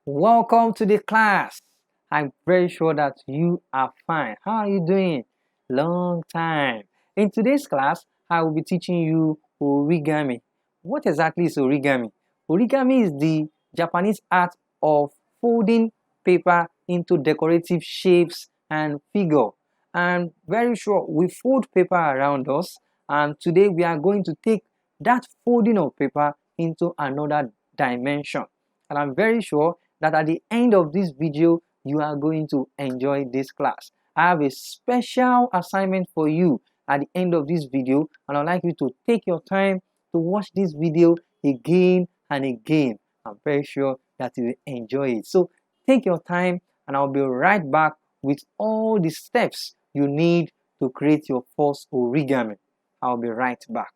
Welcome to the class. I'm very sure that you are fine. How are you doing? Long time. In today's class, I will be teaching you origami. What exactly is origami? Origami is the Japanese art of folding paper into decorative shapes and figure. I'm very sure we fold paper around us, and today we are going to take that folding of paper into another dimension. And I'm very sure that at the end of this video, you are going to enjoy this class. I have a special assignment for you at the end of this video, and I'd like you to take your time to watch this video again and again. I'm very sure that you will enjoy it. So take your time, and I'll be right back with all the steps you need to create your first origami. I'll be right back.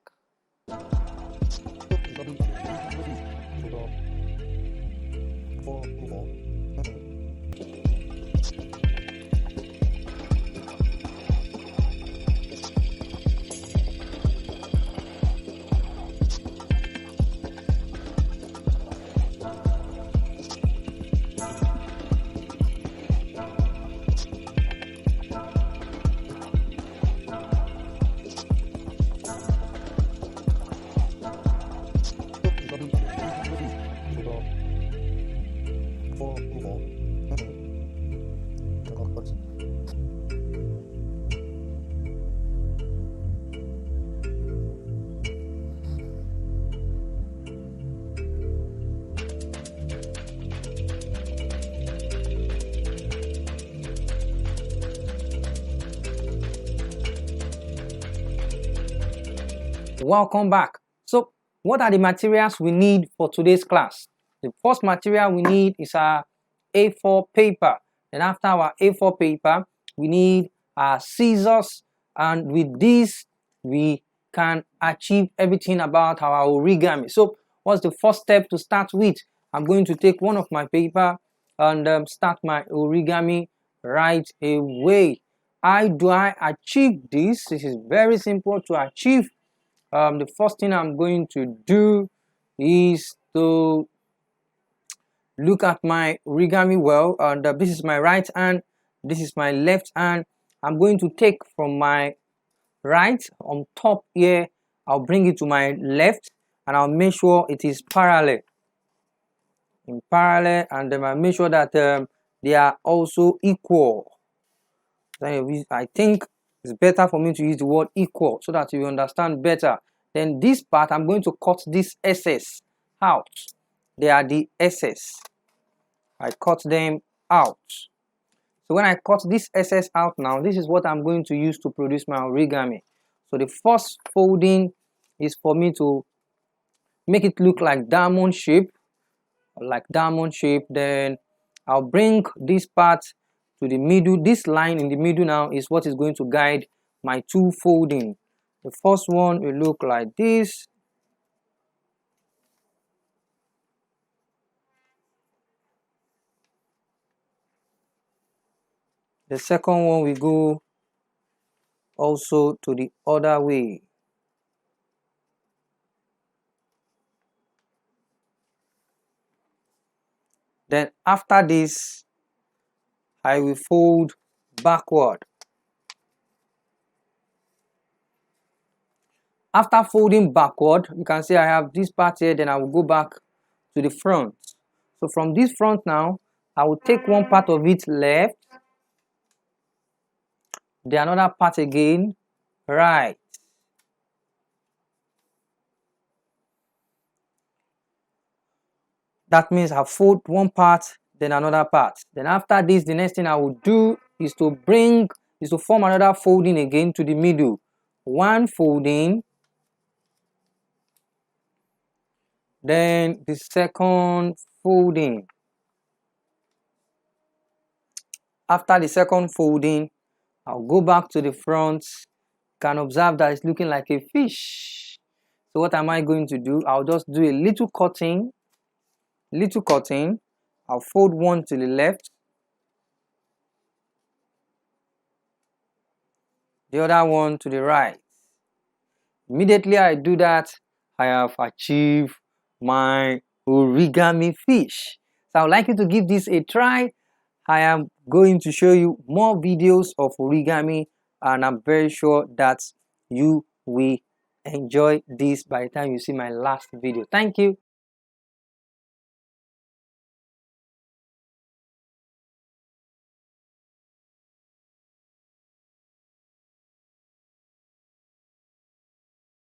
Welcome back. So what are the materials we need for today's class? The first material we need is our A4 paper. Then after our A4 paper, we need our scissors, and with this we can achieve everything about our origami. So what's the first step to start with? I'm going to take one of my paper and start my origami right away. How do I achieve this? This is very simple to achieve. The first thing I'm going to do is to look at my origami well, and this is my right hand, this is my left hand. I'm going to take from my right on top here, I'll bring it to my left, and I'll make sure it is parallel, and then I'll make sure that they are also equal. I think it's better for me to use the word equal so that you understand better. Then this part, I'm going to cut this excess out. They are the excess. I cut them out. So when I cut this excess out now, this is what I'm going to use to produce my origami. So the first folding is for me to make it look like diamond shape, Then I'll bring this part to the middle. This line in the middle now is what is going to guide my two folding. The first one will look like this. The second one will go also to the other way. Then after this, I will fold backward. After folding backward, you can see I have this part here, then I will go back to the front. So from this front now, I will take one part of it left, the another part again right. That means I fold one part, then another part. Then after this, the next thing I will do is to form another folding again to the middle. One folding, then the second folding. After the second folding, I'll go back to the front. You can observe that it's looking like a fish. So what am I going to do? I'll just do a little cutting. I'll fold one to the left, the other one to the right. Immediately I do that, I have achieved my origami fish. So I would like you to give this a try. I am going to show you more videos of origami, and I'm very sure that you will enjoy this by the time you see my last video. Thank you.